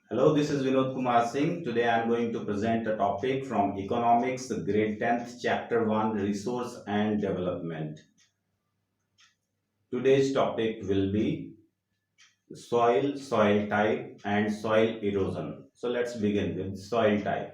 Hello, this is Vinod Kumar Singh. Today I am going to present a topic from Economics, grade 10th, chapter 1, Resource and Development. Today's topic will be soil, soil type, and soil erosion. So let's begin with soil type.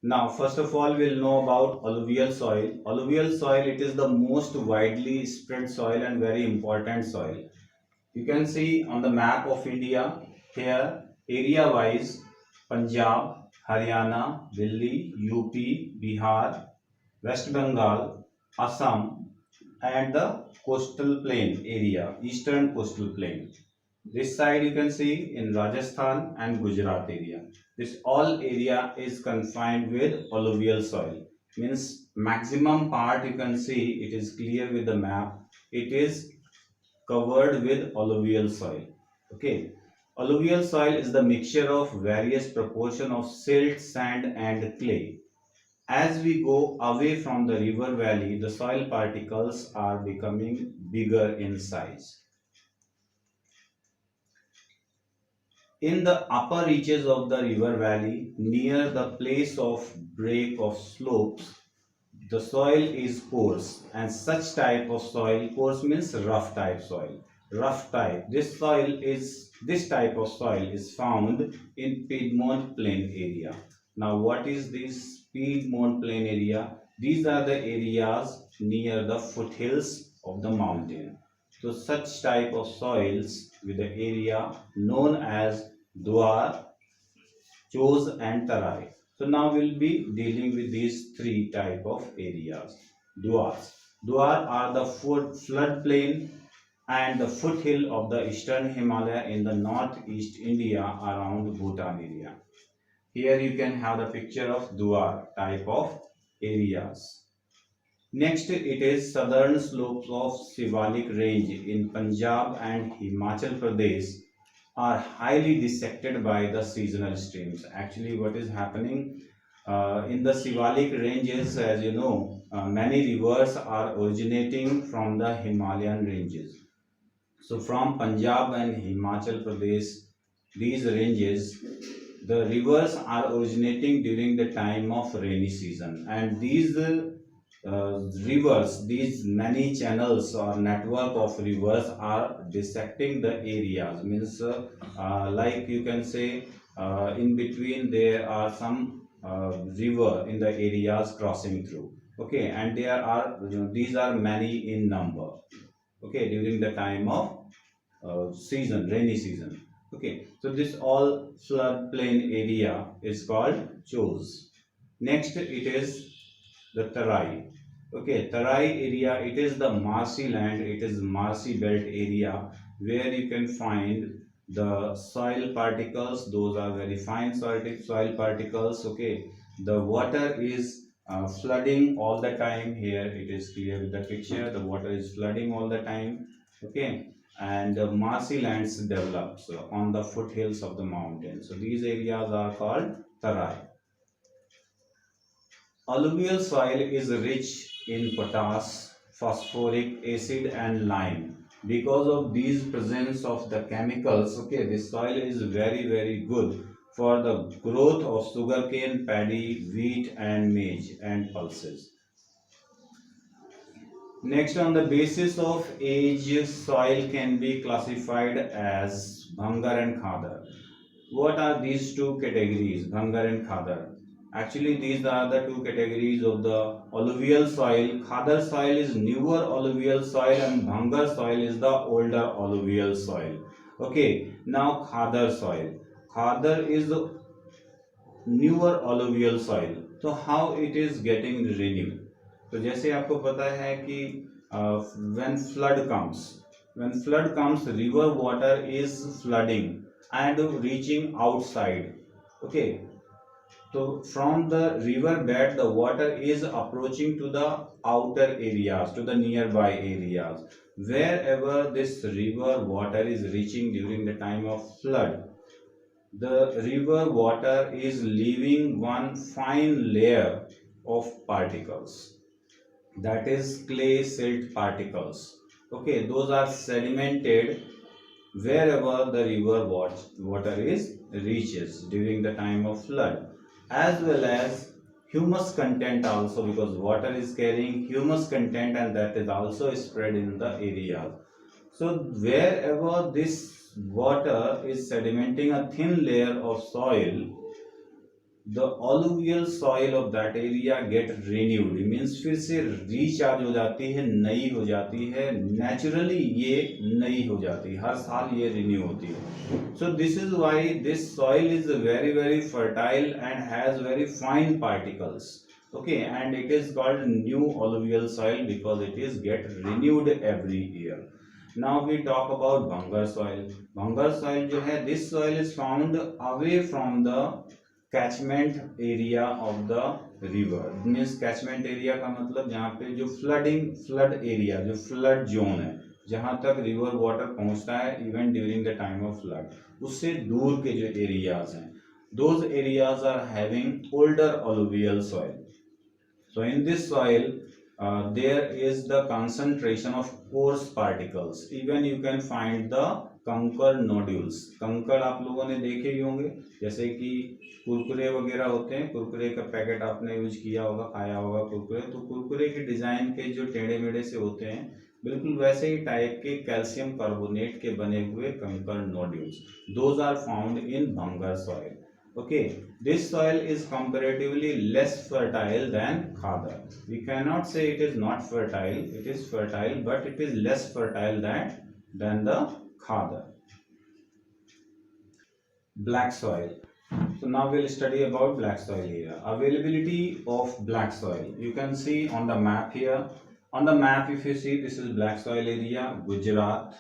Now, first of all, we'll know about alluvial soil. Alluvial soil, it is the most widely spread soil and very important soil. You can see on the map of India here, area wise, Punjab, Haryana, Delhi, UP, Bihar, West Bengal, Assam, and the coastal plain area, eastern coastal plain. This side you can see in Rajasthan and Gujarat area. This all area is confined with alluvial soil. Means maximum part you can see it is clear with the map. It is covered with alluvial soil. Okay. Alluvial soil is the mixture of various proportion of silt, sand and clay. As we go away from the river valley, the soil particles are becoming bigger in size. In the upper reaches of the river valley, near the place of break of slopes, the soil is coarse, and such type of soil, coarse means rough type soil. Rough type. This type of soil is found in Piedmont Plain area. Now, what is this Piedmont Plain area? These are the areas near the foothills of the mountain. So, such type of soils with the area known as Dwar, Chos and Tarai. So now we'll be dealing with these three type of areas. Duars. Duar are the floodplain and the foothill of the eastern Himalaya in the northeast India around Bhutan area. Here you can have the picture of Duar type of areas. Next it is southern slopes of Shivalik range in Punjab and Himachal Pradesh are highly dissected by the seasonal streams. Actually, what is happening in the Shivalik ranges, as you know, many rivers are originating from the Himalayan ranges. So, from Punjab and Himachal Pradesh, these ranges, the rivers are originating during the time of rainy season, and these rivers, these many channels or network of rivers are dissecting the areas. Means like you can say in between there are some river in the areas crossing through. Okay, and there are these are many in number. Okay, during the time of season, rainy season. Okay, so this all floodplain area is called Chos. Next, it is the Tarai. Okay, Tarai area, it is the marshy land, it is marshy belt area where you can find the soil particles. Those are very fine soil particles. Okay, the water is flooding all the time. Here it is clear with the picture. The water is flooding all the time. Okay, and marshy lands develops on the foothills of the mountain. So these areas are called Tarai. Alluvial soil is rich in potash, phosphoric acid and lime. Because of these presence of the chemicals, okay, this soil is very good for the growth of sugarcane, paddy, wheat and maize and pulses. Next, on the basis of age, soil can be classified as Bhangar and Khadar. What are these two categories, Bhangar and Khadar? Actually, these are the two categories of the alluvial soil. Khadar soil is newer alluvial soil and Bhangar soil is the older alluvial soil. Okay, now Khadar soil. Khadar is the newer alluvial soil. So how it is getting renewed? तो जैसे आपको पता है कि when flood comes, river water is flooding and reaching outside. Okay, so from the river bed the water is approaching to the outer areas, to the nearby areas. Wherever this river water is reaching during the time of flood, the river water is leaving one fine layer of particles. that is clay silt particles. Okay, those are sedimented wherever the river water is reaches during the time of flood, as well as humus content also, because water is carrying humus content and that is also spread in the area. So wherever this water is sedimenting a thin layer of soil, the alluvial soil of that area get renewed, means फिर से recharge हो जाती है, नई हो जाती है, naturally ये नई हो जाती है, हर साल ये रिन्यू होती है. So this is why this soil is very very fertile and has very fine particles. Okay, and it is called new alluvial soil because it is get renewed every year. Now we talk about bhangar soil. Bhangar soil जो है, this soil is found away from the catchment area of the river. Means catchment area का मतलब जहाँ पे जो flood area, जो flood zone है, जहाँ तक रिवर वाटर पहुँचता है even during the time of flood, उससे दूर के जो एरियाज हैं, those areas are having older alluvial soil. So in this soil there is the concentration of coarse particles. Even you can find the कंकर nodules. कंकर आप लोगों ने देखे ही होंगे, जैसे कि कुरकुरे वगैरह होते हैं, कुरकुरे का पैकेट आपने यूज किया होगा, खाया होगा कुरकुरे, तो कुरकुरे के डिजाइन के जो टेढ़े मेढ़े से होते हैं, बिल्कुल वैसे ही टाइप के कैल्शियम कार्बोनेट के बने हुए kankar nodules, those are found in bhangar soil. Okay, this soil is comparatively less fertile than khadar. We cannot say it is not fertile, it is fertile, but it is less fertile than the khadar. Black soil. So now we'll study about black soil here. Availability of black soil. You can see on the map here. On the map, if you see, this is black soil area, Gujarat.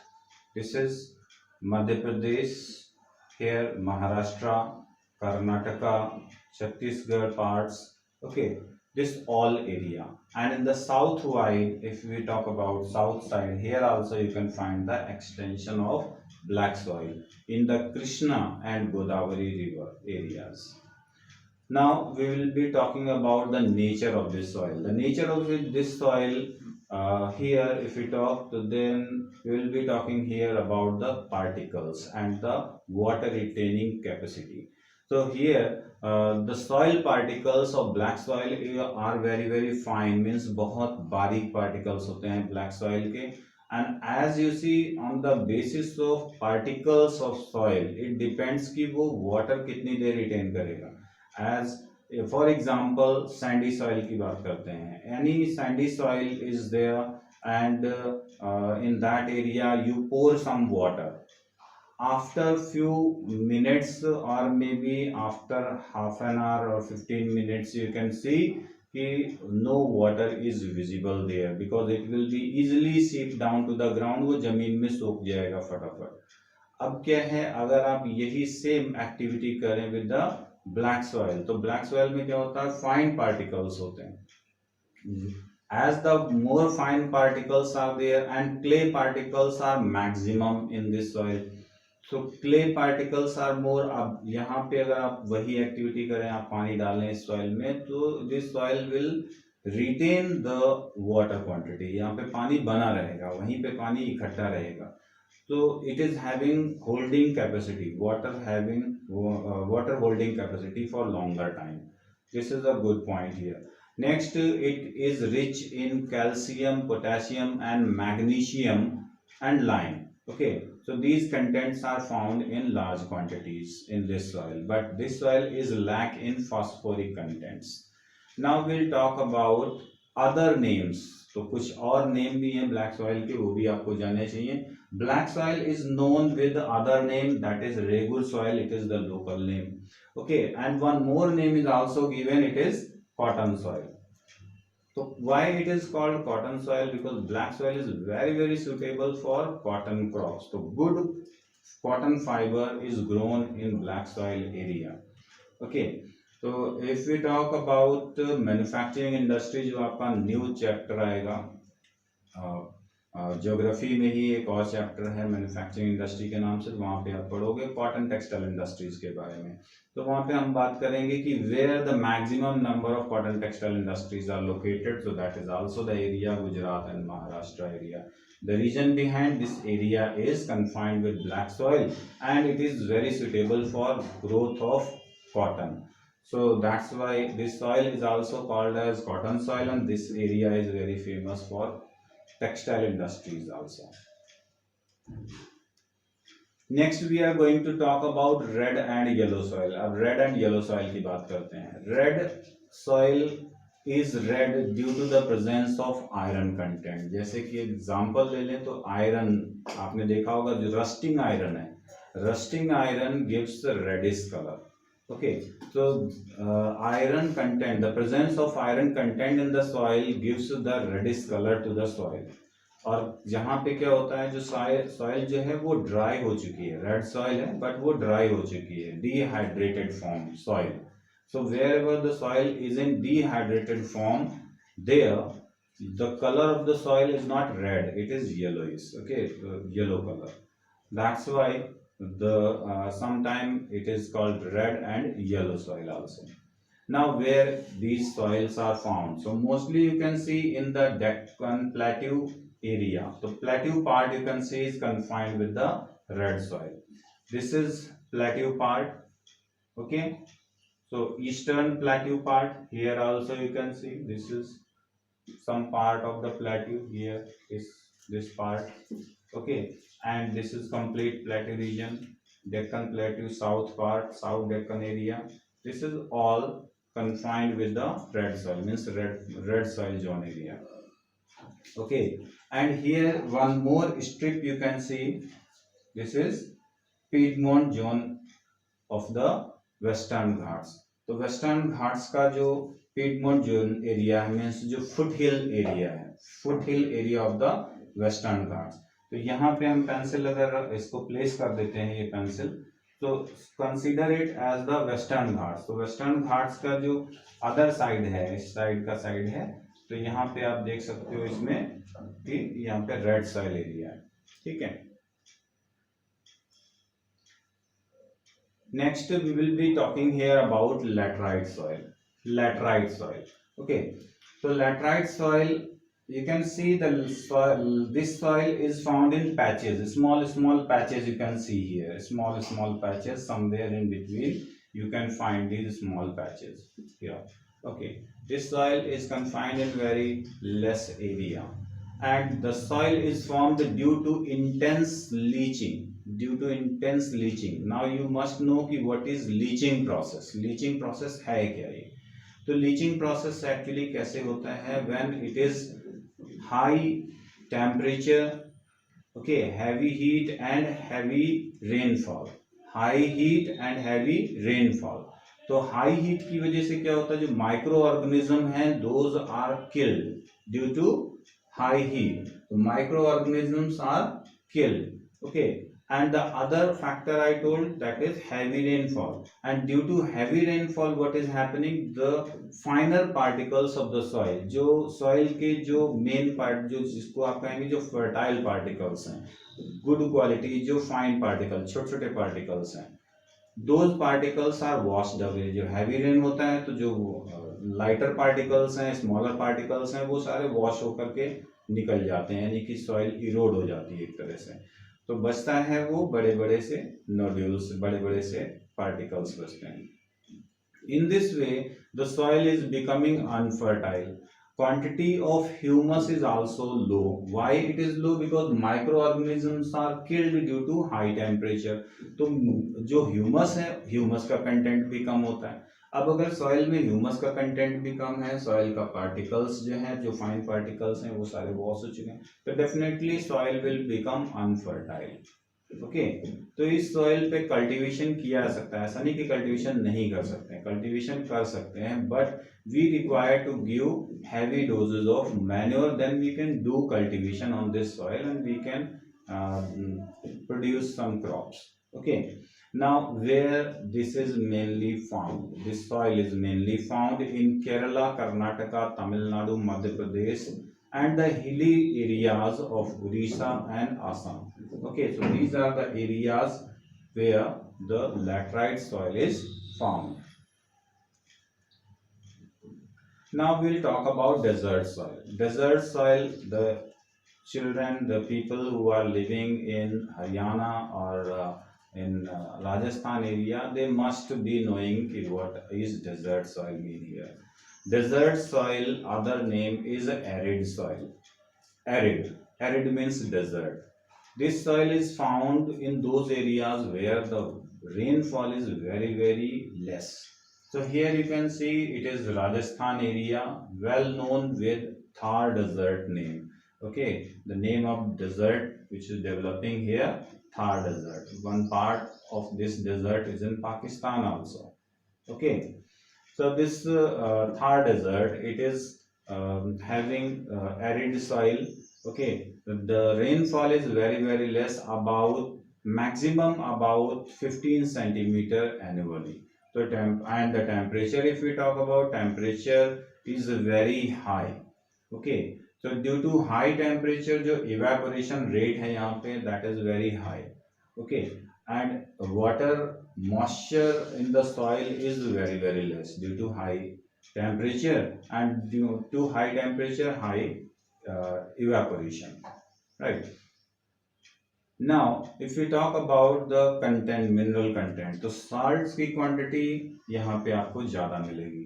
This is Madhya Pradesh. Here, Maharashtra, Karnataka, Chhattisgarh parts. Okay, this all area. And in the south wide, if we talk about south side, here also you can find the extension of black soil in the Krishna and Godavari river areas. Now we will be talking about the nature of this soil. The nature of this soil, here if we talk, then we will be talking here about the particles and the water retaining capacity. So here the soil particles of black soil are very very fine, means बहुत बारीक particles होते हैं black soil के. And as you see, on the basis of particles of soil, it depends कि वो water कितनी देर retain करेगा. As for example, sandy soil की बात करते हैं. Any sandy soil is there and in that area you pour some water. After few minutes or maybe after half an hour or 15 minutes, you can see कि no water is visible there because it will be easily seep down to the ground. वो जमीन में सोख जाएगा फटाफट. अब क्या है, अगर आप यही सेम एक्टिविटी करें विद द ब्लैक सॉइल, तो ब्लैक सॉइल में क्या होता है, फाइन पार्टिकल्स होते हैं. As the more fine particles are there and clay particles are maximum in this soil, so clay particles are more. अब यहाँ पे अगर आप वही एक्टिविटी करें, आप पानी डालें इस सॉइल में, तो this soil will retain the water quantity. यहाँ पे पानी बना रहेगा, वहीं पे पानी इकट्ठा रहेगा. So it is having holding capacity, water holding capacity for longer time. This is a good point here. Next, it is rich in calcium, potassium and magnesium and lime. Okay, so these contents are found in large quantities in this soil, but this soil is lack in phosphoric contents. Now we'll talk about other names. तो कुछ और name भी हैं black soil के, वो भी आपको जानने चाहिए. Black soil is known with the other name, that is Regur soil. It is the local name. Okay, and one more name is also given. It is cotton soil. So why it is called cotton soil? Because black soil is very very suitable for cotton crops. So good cotton fiber is grown in black soil area. Okay, so if we talk about manufacturing industry, जो आपका new chapter आएगा geography में ही एक और chapter है manufacturing industry के नाम से, वहाँ पे आप पढ़ोगे कॉटन टेक्सटाइल इंडस्ट्रीज के बारे में। तो वहाँ पे हम बात करेंगे कि where the maximum number of cotton textile industries are located, so that is also the area Gujarat and Maharashtra area. The region behind this area is confined with black soil and it is very suitable for growth of cotton. So that's why this soil is also called as cotton soil, and this area is very famous for textile industries also. Next we are going to talk about red and yellow soil. अब red and yellow soil की बात करते हैं. Red soil is red due to the presence of iron content. जैसे कि example ले लें तो आयरन, आपने देखा होगा जो रस्टिंग आयरन है, rusting iron gives reddish colour. Okay, so iron content, the presence of iron content in the soil gives the reddish color to the soil. और यहाँ पे क्या होता है, जो सॉइल जो है वो ड्राई हो चुकी है, रेड सॉइल है बट वो ड्राई हो चुकी है, dehydrated form soil. So wherever the soil is in dehydrated form, there the colour of the soil is not red, it is yellowish. Okay, yellow colour. That's why the sometime it is called red and yellow soil also. Now where these soils are found, so mostly you can see in the Deccan Plateau area. So plateau part you can see is confined with the red soil. This is plateau part. Okay, so eastern plateau part, here also you can see this is some part of the plateau, here is this part. Okay, and this is complete plateau region, Deccan Plateau south part, South Deccan area. This is all confined with the red soil, means red soil zone area. Okay, and here one more strip you can see, this is Piedmont zone of the Western Ghats. तो Western Ghats का जो piedmont zone area है, means जो foot hill area है, foot hill area of the Western Ghats. तो यहाँ पे हम पेंसिल अगर इसको प्लेस कर देते हैं, ये पेंसिल, तो consider it as the Western Ghats. तो वेस्टर्न घाट्स का जो अदर साइड है, इस साइड का साइड है, तो यहाँ पे आप देख सकते हो इसमें कि यहाँ पे रेड सॉइल एरिया है. ठीक है. Next we will be talking here about laterite soil. Laterite soil. Okay, so laterite soil, you can see the soil, this soil is found in patches, small patches you can see here, small patches, somewhere in between you can find these small patches here. Okay, this soil is confined in very less area, and the soil is formed due to intense leaching. Now you must know कि what is leaching process. Leaching process है क्या ये? तो leaching process actually कैसे होता है? When it is high temperature, okay, heavy heat and heavy rainfall. High heat and heavy rainfall. तो high heat की वजह से क्या होता है, जो माइक्रो ऑर्गेनिज्म है those are killed due to high heat. तो micro organisms are killed. Okay, and the other factor I told, that is heavy rainfall, and due to heavy rainfall what is happening, the finer particles of the soil, जो soil के जो main part, जो जिसको आप कहेंगे जो fertile particles हैं, good quality जो fine particles, छोटे छोटे particles हैं, those particles are washed away. जो heavy rain होता है तो जो lighter particles हैं, smaller particles हैं, वो सारे wash होकर के निकल जाते हैं, यानी कि soil erode हो जाती है एक तरह से. तो बचता है वो बड़े बड़े से नोड्यूल्स, बड़े बड़े से पार्टिकल्स बचते हैं. In this way the soil is becoming unfertile. Quantity of humus is also low. Why it is low? Because micro organisms are killed due to high temperature. तो जो ह्यूमस है, ह्यूमस का content भी कम होता है. अब अगर सॉइल में ह्यूमस का कंटेंट भी कम है, सॉइल का पार्टिकल्स जो हैं, जो फाइन पार्टिकल्स हैं, वो सारे वॉश हो चुके हैं, तो definitely soil will become unfertile. Okay, तो इस सॉइल पे कल्टीवेशन किया जा सकता है, ऐसा नहीं कि कल्टीवेशन नहीं कर सकते हैं, कल्टीवेशन कर सकते हैं, but we require to give heavy doses of manure, then we can do cultivation on this soil and we can produce some crops. Okay, now where this is mainly found, this soil is mainly found in Kerala, Karnataka, Tamil Nadu, Madhya Pradesh, and the hilly areas of Odisha and Assam. Okay, so these are the areas where the laterite soil is found. Now we'll talk about desert soil. Desert soil, the children, the people who are living in Haryana or in Rajasthan area, they must be knowing what is desert soil mean here. Desert soil, other name is arid soil. Arid means desert. This soil is found in those areas where the rainfall is very less. So here you can see it is Rajasthan area, well known with Thar desert name. Okay, the name of desert which is developing here, Thar desert. One part of this desert is in Pakistan also. Okay, so this Thar desert, it is having arid soil. Okay, the rainfall is very less, about maximum about 15 centimeter annually. So and the temperature, if we talk about temperature, is very high. Okay, so due to high temperature, जो evaporation rate है यहाँ पे, that is very high. Okay, and water moisture in the soil is very less due to high temperature, and due to high temperature, high evaporation, right? Now if we talk about the content, mineral content, तो salts की quantity यहाँ पे आपको ज़्यादा मिलेगी.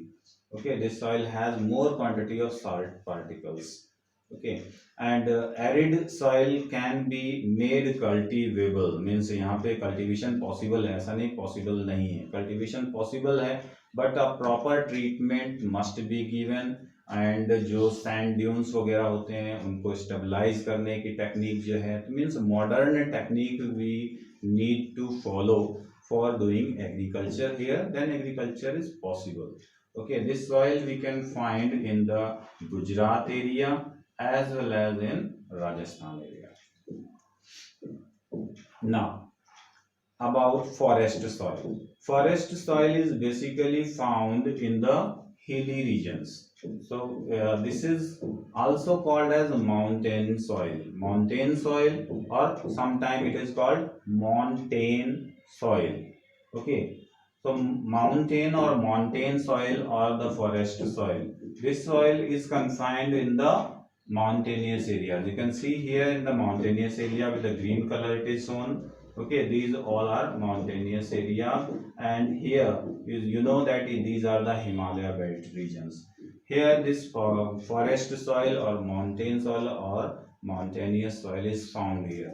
Okay, this soil has more quantity of salt particles. Okay, and arid soil can be made cultivable, means यहाँ पे cultivation possible है, ऐसा नहीं possible नहीं है, cultivation possible है, but a proper treatment must be given. And जो sand dunes वगैरह होते हैं उनको स्टेबलाइज करने की टेक्निक जो है, means modern technique we need to follow for doing agriculture here, then agriculture is possible. Okay, this soil we can find in the Gujarat area as well as in Rajasthan area. Now about forest soil. Forest soil is basically found in the hilly regions. So this is also called as mountain soil. Mountain soil, or sometime it is called montane soil. Okay, so mountain or montane soil or the forest soil. This soil is confined in the mountainous areas. You can see here in the mountainous area with the green color it is shown. Okay, these all are mountainous area, and here is, you know that these are the Himalaya belt regions. Here this forest soil or mountain soil or mountainous soil is found here.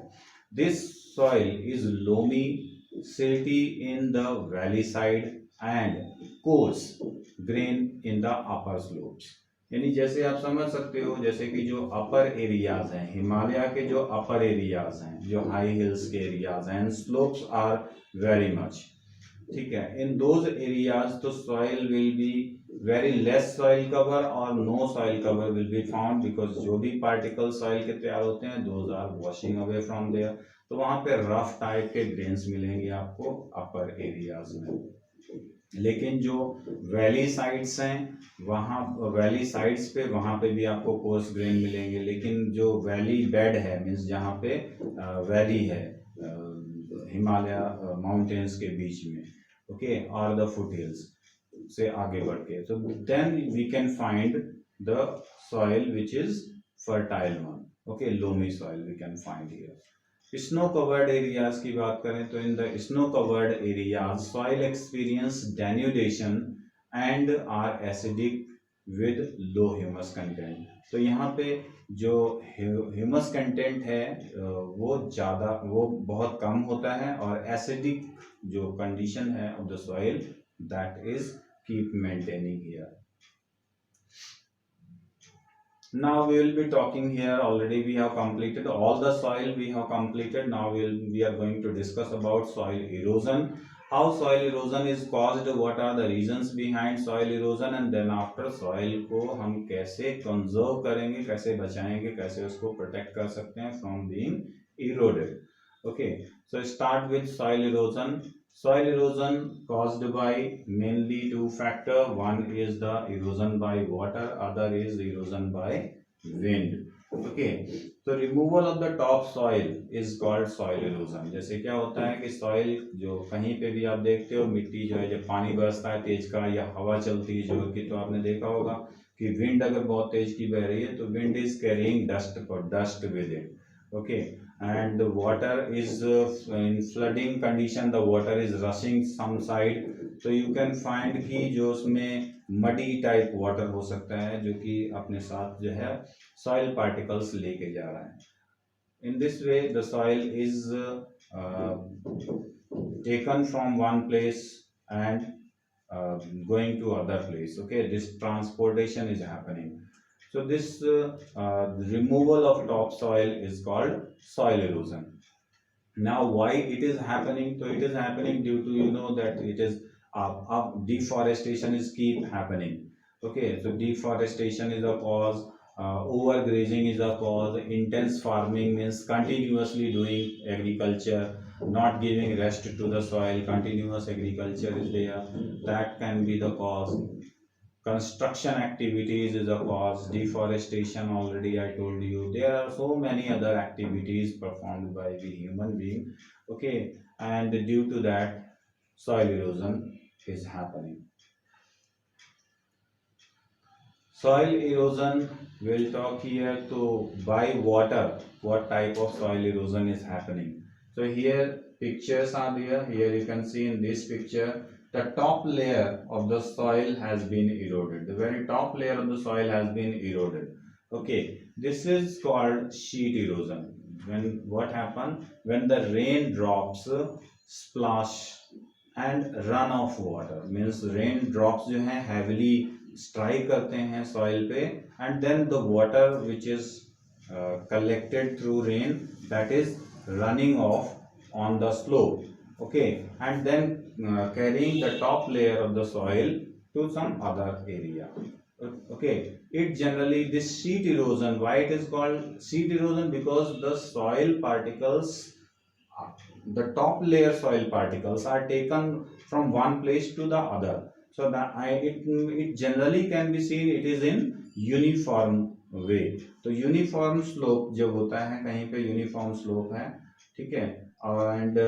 This soil is loamy, silty in the valley side and coarse grain in the upper slopes. यानी जैसे आप समझ सकते हो, जैसे कि जो अपर areas हैं, हिमालय के जो अपर एरियाज हैं, जो हाई हिल्स के एरियाज हैं, स्लोप्स आर वेरी मच, ठीक है, इन दोज एरियाज तो soil will be very less soil cover और no soil cover will be found, because जो भी पार्टिकल सॉइल के तैयार होते हैं those are washing away from there. तो वहां पे रफ टाइप के ग्रेन्स मिलेंगे आपको अपर एरियाज में. लेकिन जो वैली साइड्स हैं, वहाँ वैली साइड्स पे वहाँ पे भी आपको कोर्स ग्रेन मिलेंगे. लेकिन जो वैली बेड है, मीन्स जहाँ पे वैली है हिमालय माउंटेन्स के बीच में, ओके, और द फुट हिल्स से आगे बढ़ के, तो then we can find the soil which is fertile one. Okay, loamy soil we can find here. Snow covered areas की बात करें तो in the snow covered areas soil experience denudation and are acidic with low humus content. तो यहाँ पे जो humus content है वो बहुत कम होता है, और एसिडिक जो कंडीशन है of the soil that is keep maintaining here. Now we will be talking here, already we have completed all the soil we have completed. Now we are going to discuss about soil erosion, how soil erosion is caused, what are the reasons behind soil erosion, and then after soil को हम कैसे conserve करेंगे, कैसे बचाएंगे, कैसे उसको protect कर सकते हैं from being eroded. Okay, so start with soil erosion. Soil erosion caused by mainly two factors. One is the erosion by water, other is erosion by wind. Okay, so removal of the top soil is called soil erosion. जैसे क्या होता है कि soil जो कहीं पे भी आप देखते हो मिट्टी जो है जब पानी बरसता है तेज का या हवा चलती है जोर की, तो आपने देखा होगा कि विंड अगर बहुत तेज की बह रही है तो wind is carrying dust with it. Okay, and the water is in flooding condition, the water is rushing some side, तो यू कैन फाइंड कि जो उसमें मडी टाइप वाटर हो सकता है जो कि अपने साथ जो है सॉइल पार्टिकल्स लेके जा रहा है. इन this way the soil is taken from one place and going to other place. Okay, this transportation is happening. So this removal of topsoil is called soil erosion. Now why it is happening? So it is happening due to, you know, that it is deforestation is keep happening. Okay, so deforestation is a cause, overgrazing is a cause, intense farming means continuously doing agriculture, not giving rest to the soil, continuous agriculture is there, that can be the cause. Construction activities is a cause, deforestation already I told you, there are so many other activities performed by the human being. Okay, and due to that soil erosion is happening. Soil erosion, we'll talk here. To by water, what type of soil erosion is happening. So here pictures are there. Here you can see in this picture the top layer of the soil has been eroded. The very top layer of the soil has been eroded. Okay, this is called sheet erosion. When what happen when the rain drops splash and run off water, means rain drops जो है heavily strike करते हैं soil पे, and then the water which is collected through rain that is running off on the slope. Okay, and then carrying the top layer of the soil to some other area. Okay, it generally, this sheet erosion, why it is called sheet erosion? Because the soil particles, the top layer soil particles are taken from one place to the other. So that it generally can be seen it is in uniform way. तो uniform slope जब होता है कहीं पे uniform slope है, ठीक है, and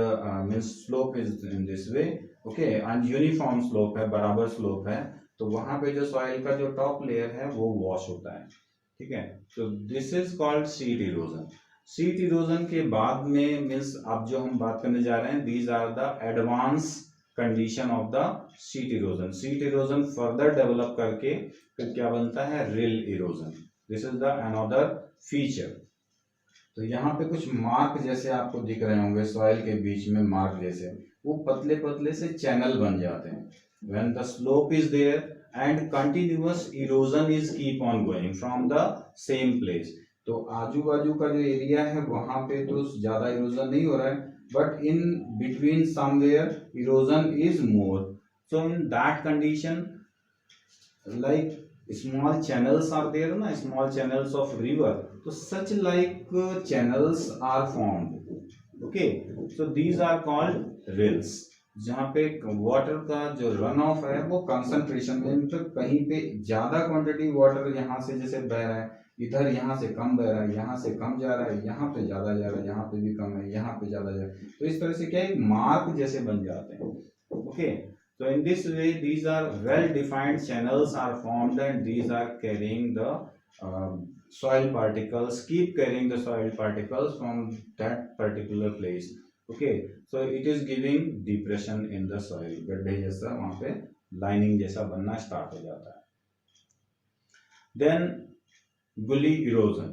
means slope is in this way. Okay, and uniform slope है, बराबर स्लोप है, तो वहां पे जो सॉइल का जो टॉप लेयर है वो वॉश होता है. ठीक है, तो this is called seat erosion. Sheet erosion के बाद में मीन्स अब जो हम बात करने जा रहे हैं, these are the advance condition of the sheet erosion. Sheet erosion further develop करके फिर क्या बनता है, rill erosion. This is the another feature. तो यहाँ पे कुछ मार्क जैसे आपको दिख रहे होंगे सॉइल के बीच में, मार्क जैसे वो पतले पतले से चैनल बन जाते हैं. When the slope is there and continuous erosion is keep on going from the same place. तो आजू बाजू का जो एरिया है वहां पे तो ज्यादा इरोजन नहीं हो रहा है, but in between somewhere erosion is more. So in that condition, like small channels are there na, small channels of river, so such like channels are formed. Okay, so these are called rills. जहाँ पे water का जो run of है वो concentration में, मतलब कहीं पे ज्यादा क्वांटिटी वाटर यहाँ से जैसे बह रहा है, इधर यहाँ से कम बह रहा है, यहाँ से कम जा रहा है, यहाँ पे ज्यादा जा रहा है, यहाँ पे भी कम है, यहाँ पे ज्यादा जा रहा है, तो इस तरह से क्या है, मार्क जैसे बन जाते हैं. Okay, so in this way these are well defined channels are formed and these are carrying the soil particles, keep carrying the soil particles from that particular place. Okay, so it is giving depression in the soil, गड्ढे जैसा वहां पे lining जैसा बनना start हो जाता है. Then गुली इरोजन.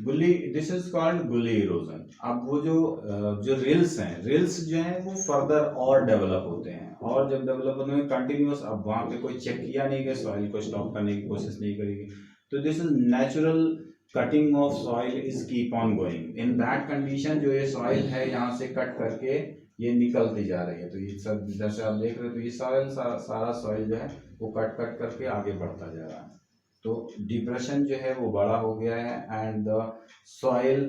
गुली, दिस इज कॉल्ड गुली इरोजन. अब वो जो रिल्स हैं, रिल्स जो हैं वो फर्दर और डेवलप होते हैं, और जब डेवलप होते हैं कंटिन्यूअस, अब वहां पे कोई चेक किया नहीं कि सॉइल को स्टॉप करने की कोशिश नहीं करेगी, तो this is natural cutting of soil is keep on going. In that condition जो ये सॉइल है यहाँ से कट करके ये निकलती जा रही है, तो ये सब जैसे आप देख रहे हो, तो ये सॉइल सारा सॉइल जो है वो कट कट करके आगे बढ़ता जा रहा है. तो डिप्रेशन जो है वो बड़ा हो गया है, and the soil,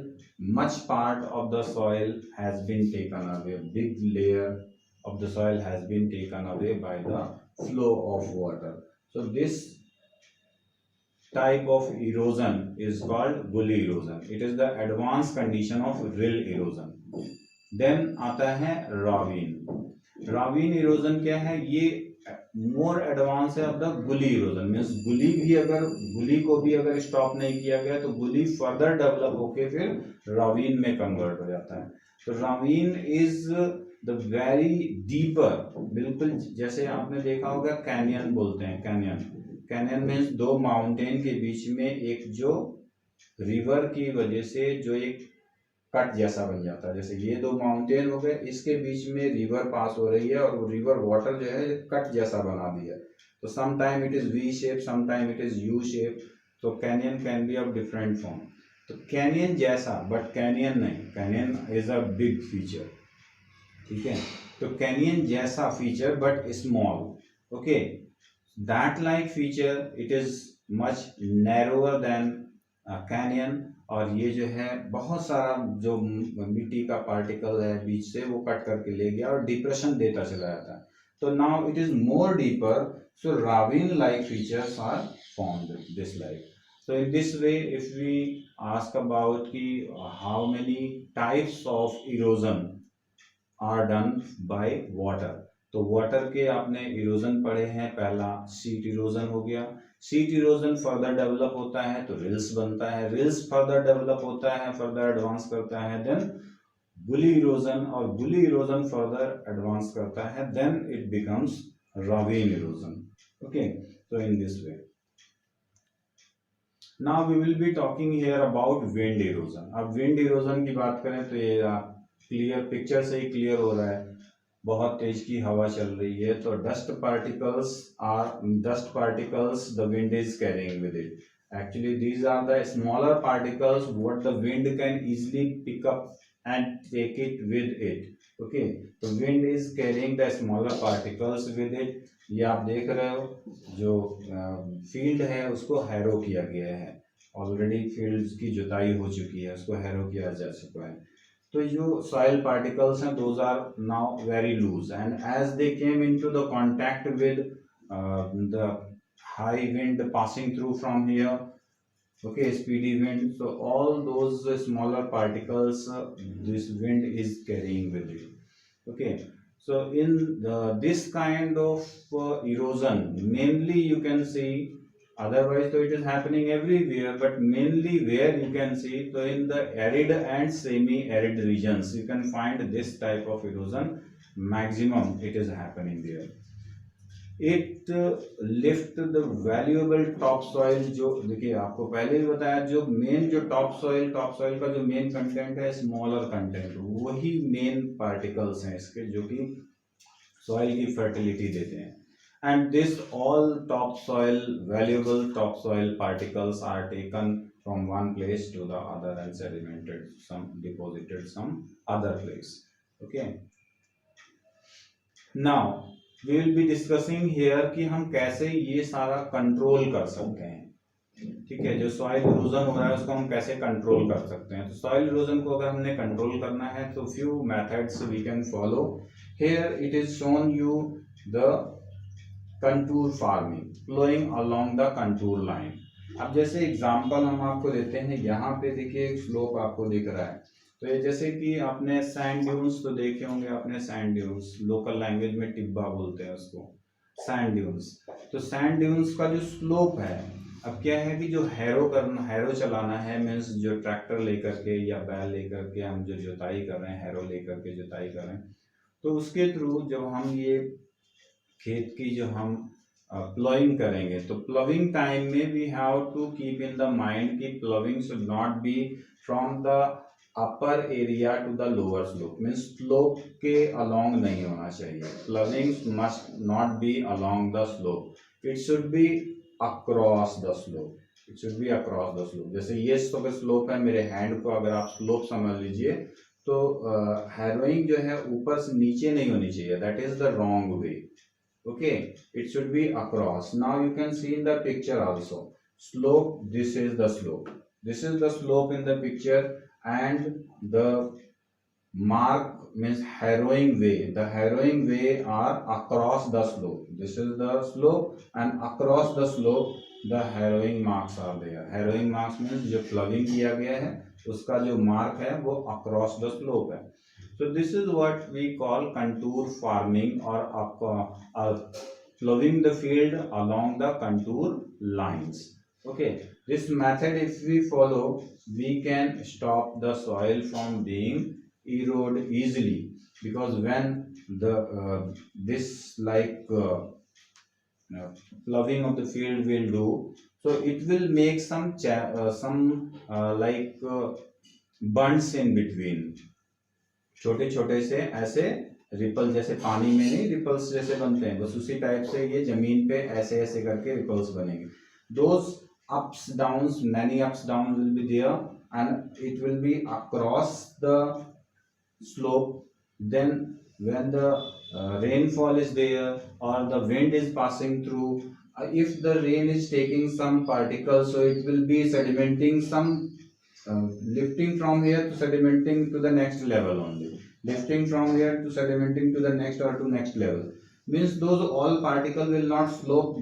much part of the soil has been taken away, big layer of the soil has been taken away by the flow of water. So this type of erosion is called gully erosion. It is the advanced condition of rill erosion. Then आता है ravine. ravine erosion क्या है? ये more advance है of the गुली erosion. Means गुली को भी अगर स्टॉप नहीं किया गया तो गुली फर्दर डेवलप होके फिर रावीन में कन्वर्ट हो जाता है. तो रावीन इज द वेरी डीपर, बिल्कुल जैसे आपने देखा होगा कैनियन बोलते हैं. कैनियन मीन्स दो माउंटेन के बीच में एक जो रिवर की वजह से जो एक कट जैसा बन जाता है. जैसे ये दो माउंटेन हो गए, इसके बीच में रिवर पास हो रही है और वो रिवर वाटर जो है कट जैसा बना दिया. तो some time it is V shape, some time it is U shape. तो canyon can be of different form. तो कैनियन जैसा, बट कैनियन नहीं. Canyon is a big feature. ठीक है, तो कैनियन जैसा feature but small. Okay, that like feature it is much narrower than canyon. और ये जो है बहुत सारा जो मिट्टी का पार्टिकल है बीच से वो कट करके ले गया और डिप्रेशन देता चला जाता है. तो now it is more deeper, so ravine like features are formed this like. So in this way if we ask about ki how many types of erosion are done by water, तो water के आपने erosion पढ़े हैं. पहला seat erosion हो गया. Seat erosion further develop होता है तो रिल्स बनता है. रिल्स फर्दर डेवलप होता है, फर्दर एडवांस करता है, देन गुली इरोजन. और गुली इरोजन फर्दर एडवांस करता है, then it becomes ravine erosion. Okay, so in this way now we will be talking here about wind erosion. अब wind erosion की बात करें तो ये क्लियर पिक्चर से ही क्लियर हो रहा है. बहुत तेज की हवा चल रही है तो dust particles the wind is carrying with it. Actually these are the smaller particles what the wind can easily pick up and take it with it. Okay, तो wind is carrying the smaller particles with it. ये आप देख रहे हो जो field है उसको harrow किया गया है. ऑलरेडी फील्ड्स की जुताई हो चुकी है, उसको हैरो किया जा चुका है. तो जो सॉइल पार्टिकल्स हैं those are now very loose and as they came into the contact with the high wind passing through from here, okay, speedy wind, so all those smaller particles this wind is carrying with it. Okay, so in this kind of erosion mainly you can see, otherwise so it is happening everywhere, but mainly where you can see, so in the arid and semi arid regions you can find this type of erosion. Maximum it is happening there. It lift the valuable top soil. जो देखिए आपको पहले ही बताया जो main जो top soil का जो main content है स्मॉलर कंटेंट, वही मेन पार्टिकल्स हैं इसके जो कि सॉइल की फर्टिलिटी देते हैं. And this all top soil valuable top soil particles are taken from one place to the other and sedimented some deposited some other place. Okay, now we will be discussing here कि हम कैसे ये सारा control कर सकते हैं. ठीक है, जो सॉइल इरोजन हो रहा है उसको हम कैसे कंट्रोल कर सकते हैं. तो सॉइल इरोजन को अगर हमने कंट्रोल करना है तो few methods we can follow. Here it is shown you the contour farming, ploughing along the contour line. अब जैसे एग्जांपल हम आपको देते हैं, यहाँ पे देखिए एक स्लोप आपको दिख रहा है. तो ये जैसे कि आपने सैंड ड्यून्स तो देखे होंगे आपने. सैंड ड्यून्स लोकल लैंग्वेज में टिब्बा बोलते हैं उसको, सैंड ड्यून्स. तो सैंड ड्यून्स का जो स्लोप है, अब क्या है कि जो हैरो चलाना है, मीन्स जो ट्रैक्टर लेकर के या बैल लेकर के हम जो जुताई कर रहे हैं, हैरो लेकर के जुताई कर रहे हैं, तो उसके थ्रू जब हम ये खेत की जो हम प्लोइंग करेंगे, तो प्लोइंग टाइम में we have to keep in the mind कि ploughing should not be from the upper area to the lower slope. Means slope के अलोंग नहीं होना चाहिए. Ploughing must not be along the slope, it should be across the slope. It should be across the slope. जैसे ये slope है, मेरे hand को अगर आप स्लोप समझ लीजिए तो हैरोइंग जो है ऊपर से नीचे नहीं होनी चाहिए. That is the wrong way. Okay, it should be across. Now you can see in the picture also slope. This is the slope. This is the slope in the picture and the mark means harrowing way. The harrowing way are across the slope. This is the slope and across the slope the harrowing marks are there. Harrowing marks means जो ploughing किया गया है उसका जो mark है वो across the slope है. So this is what we call contour farming or ploughing the field along the contour lines. Okay, this method if we follow, we can stop the soil from being eroded easily, because when the this ploughing of the field will do, so it will make some bunds in between, छोटे छोटे से ऐसे ripple, जैसे पानी में नहीं ripples जैसे बनते हैं, बस उसी टाइप से ये जमीन पे ऐसे ऐसे करके रिपल्स बनेंगे. Those ups downs, many ups downs will be there and it will be across the slope. Then when the rainfall is there or the wind is passing through, if the rain is taking some particles, so it will be sedimenting some, lifting from here to sedimenting to the next level only, lifting from here to sedimenting to the next or to next level, means those all particle will not slope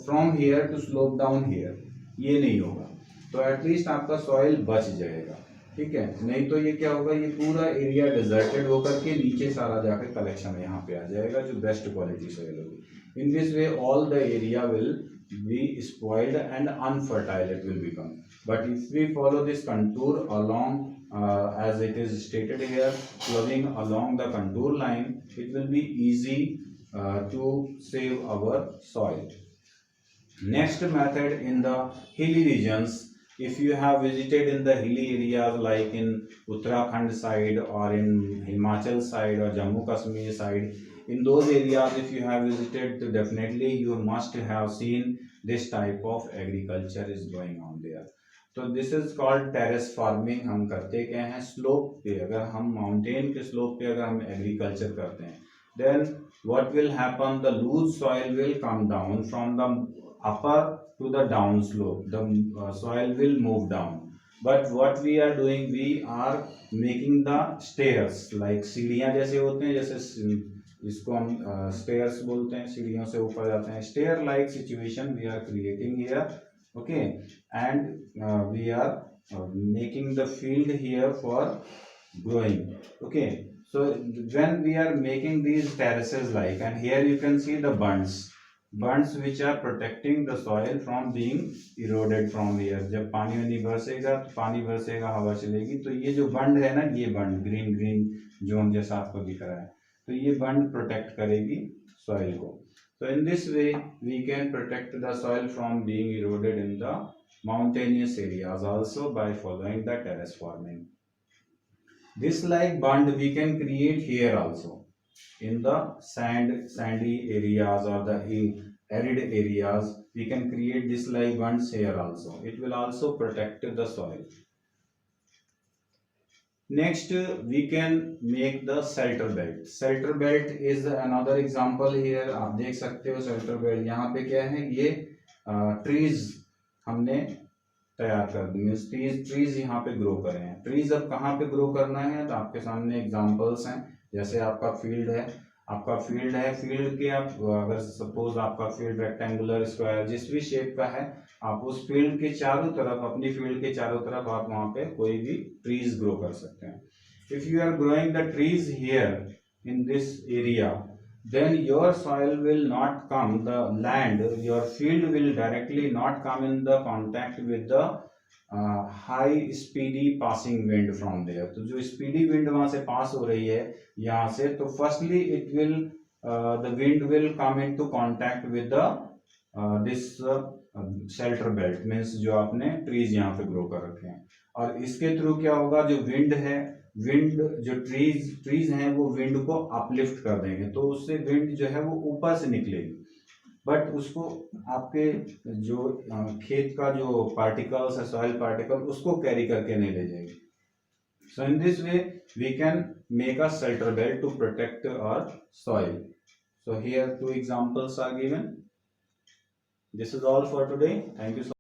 from here to slope down here, ये नहीं होगा. तो at least आपका soil बच जाएगा, ठीक है. नहीं तो ये क्या होगा, ये पूरा एरिया डिजर्टेड होकर के नीचे सारा जाकर कलेक्शन यहाँ पे आ जाएगा, जो बेस्ट क्वालिटी सॉइल होगी. इन this way all the area will be spoiled and unfertile it will become. But if we follow this contour along, as it is stated here, ploughing along the contour line, it will be easy to save our soil. Next method, in the hilly regions, if you have visited in the hilly areas like in Uttarakhand side or in Himachal side or Jammu Kashmir side, in those areas if you have visited, तो definitely you must have seen this type of agriculture is going on there. तो this is called terrace farming. हम करते क्या हैं, slope पे, अगर हम mountain के स्लोप पे अगर हम एग्रीकल्चर करते हैं, then what will happen, the loose soil will come down from the upper to the down slope, the soil will move down. But what we are doing, we are making the stairs, like सीढ़ियाँ जैसे होते हैं, जैसे इसको हम stairs बोलते हैं, सीढ़ियों से ऊपर जाते हैं, stair like situation we are creating here. Okay, and we are making the field here for growing. Okay, so when we are making these terraces like, and here you can see the bunds which are protecting the soil from being eroded from here. जब पानी वानी बरसेगा तो पानी बरसेगा, हवा चलेगी, तो ये जो बंड है ना, ये बंड ग्रीन ग्रीन जोन जैसा आपको दिख रहा है, तो ये बंड प्रोटेक्ट करेगी सॉइल को. So in this way we can protect the soil from being eroded in the mountainous areas also by following the terrace farming. This like bund we can create here also in the sandy areas or the arid areas. We can create this like bunds here also. It will also protect the soil. Next we can make the shelter belt. Shelter belt is another example here. आप देख सकते हो shelter belt. यहाँ पे क्या है, ये trees हमने तैयार कर दी, मीन्स ट्रीज यहाँ पे ग्रो करें हैं. ट्रीज अब कहाँ पे ग्रो करना है, तो आपके सामने एग्जांपल्स हैं. जैसे आपका फील्ड है, फील्ड के आप अगर सपोज आपका फील्ड रेक्टेंगुलर, स्क्वायर, जिस भी शेप का है, आप उस फील्ड के चारों तरफ, अपनी फील्ड के चारों तरफ आप वहाँ पे कोई भी ट्रीज ग्रो कर सकते हैं. If you are growing the trees here in this area, then your soil will not come, the land, your field will directly not come in the contact with the high speedy passing wind from there. तो जो speedy wind वहाँ से pass हो रही है यहाँ से, तो firstly it will the wind will come into contact with the this shelter belt, means जो आपने trees यहाँ पे grow कर रखे हैं, और इसके थ्रू क्या होगा, जो wind है, विंड जो ट्रीज हैं वो विंड को अपलिफ्ट कर देंगे, तो उससे विंड जो है वो ऊपर से निकलेगी, बट उसको आपके जो खेत का जो पार्टिकल्स है, सॉइल पार्टिकल, उसको कैरी करके नहीं ले जाएगी. So in this way we can make a shelter belt to protect our soil. So here 2 examples are given. This is all for today. Thank you so